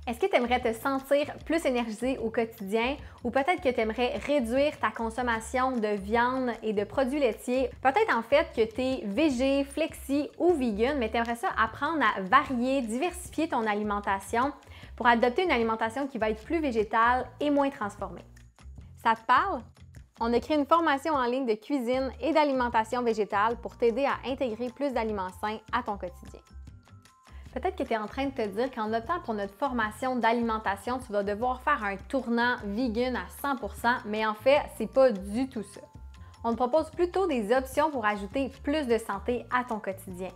Est-ce que tu aimerais te sentir plus énergisé au quotidien ou peut-être que tu aimerais réduire ta consommation de viande et de produits laitiers? Peut-être en fait que tu es végé, flexi ou vegan, mais tu aimerais ça apprendre à varier, diversifier ton alimentation pour adopter une alimentation qui va être plus végétale et moins transformée. Ça te parle? On a créé une formation en ligne de cuisine et d'alimentation végétale pour t'aider à intégrer plus d'aliments sains à ton quotidien. Peut-être que tu es en train de te dire qu'en optant pour notre formation d'alimentation, tu vas devoir faire un tournant vegan à 100%, mais en fait, c'est pas du tout ça. On te propose plutôt des options pour ajouter plus de santé à ton quotidien.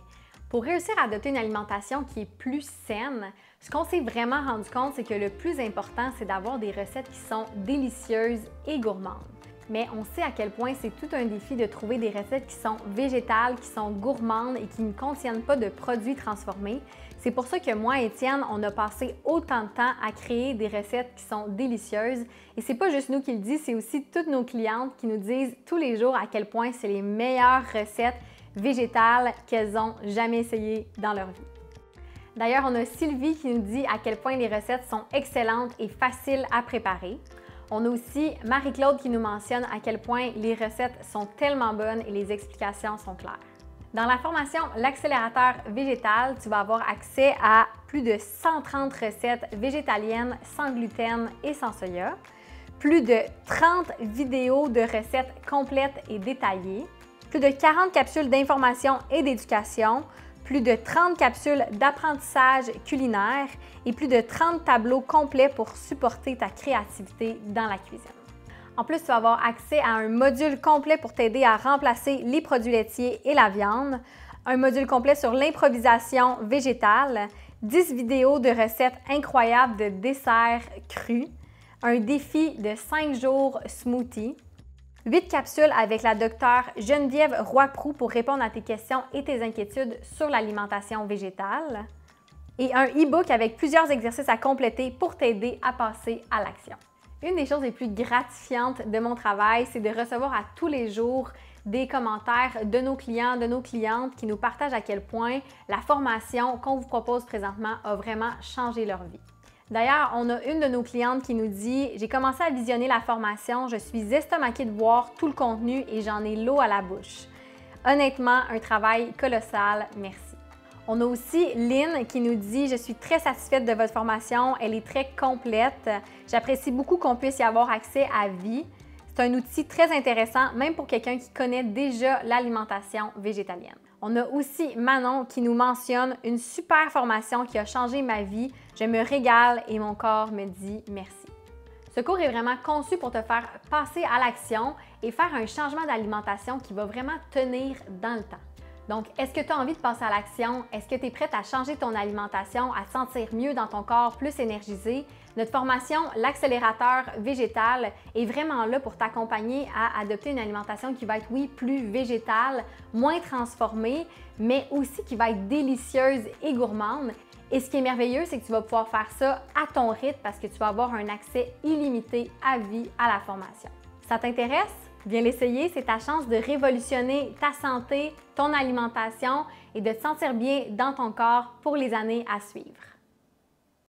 Pour réussir à adopter une alimentation qui est plus saine, ce qu'on s'est vraiment rendu compte, c'est que le plus important, c'est d'avoir des recettes qui sont délicieuses et gourmandes. Mais on sait à quel point c'est tout un défi de trouver des recettes qui sont végétales, qui sont gourmandes et qui ne contiennent pas de produits transformés. C'est pour ça que moi et Étienne, on a passé autant de temps à créer des recettes qui sont délicieuses. Et c'est pas juste nous qui le disent, c'est aussi toutes nos clientes qui nous disent tous les jours à quel point c'est les meilleures recettes végétales qu'elles ont jamais essayées dans leur vie. D'ailleurs, on a Sylvie qui nous dit à quel point les recettes sont excellentes et faciles à préparer. On a aussi Marie-Claude qui nous mentionne à quel point les recettes sont tellement bonnes et les explications sont claires. Dans la formation L'accélérateur végétal, tu vas avoir accès à plus de 130 recettes végétaliennes sans gluten et sans soya, plus de 30 vidéos de recettes complètes et détaillées, plus de 40 capsules d'information et d'éducation, plus de 30 capsules d'apprentissage culinaire et plus de 30 tableaux complets pour supporter ta créativité dans la cuisine. En plus, tu vas avoir accès à un module complet pour t'aider à remplacer les produits laitiers et la viande, un module complet sur l'improvisation végétale, 10 vidéos de recettes incroyables de desserts crus, un défi de 5 jours smoothie, 8 capsules avec la docteure Geneviève Roy-Proux pour répondre à tes questions et tes inquiétudes sur l'alimentation végétale et un e-book avec plusieurs exercices à compléter pour t'aider à passer à l'action. Une des choses les plus gratifiantes de mon travail, c'est de recevoir à tous les jours des commentaires de nos clients, de nos clientes qui nous partagent à quel point la formation qu'on vous propose présentement a vraiment changé leur vie. D'ailleurs, on a une de nos clientes qui nous dit « J'ai commencé à visionner la formation, je suis estomaquée de voir tout le contenu et j'en ai l'eau à la bouche. Honnêtement, un travail colossal, merci. » On a aussi Lynn qui nous dit « Je suis très satisfaite de votre formation, elle est très complète. J'apprécie beaucoup qu'on puisse y avoir accès à vie. C'est un outil très intéressant, même pour quelqu'un qui connaît déjà l'alimentation végétalienne. » On a aussi Manon qui nous mentionne une super formation qui a changé ma vie. Je me régale et mon corps me dit merci. Ce cours est vraiment conçu pour te faire passer à l'action et faire un changement d'alimentation qui va vraiment tenir dans le temps. Donc, est-ce que tu as envie de passer à l'action? Est-ce que tu es prête à changer ton alimentation, à te sentir mieux dans ton corps, plus énergisé? Notre formation, l'accélérateur végétal, est vraiment là pour t'accompagner à adopter une alimentation qui va être, oui, plus végétale, moins transformée, mais aussi qui va être délicieuse et gourmande. Et ce qui est merveilleux, c'est que tu vas pouvoir faire ça à ton rythme parce que tu vas avoir un accès illimité à vie à la formation. Ça t'intéresse? Viens l'essayer, c'est ta chance de révolutionner ta santé, ton alimentation et de te sentir bien dans ton corps pour les années à suivre.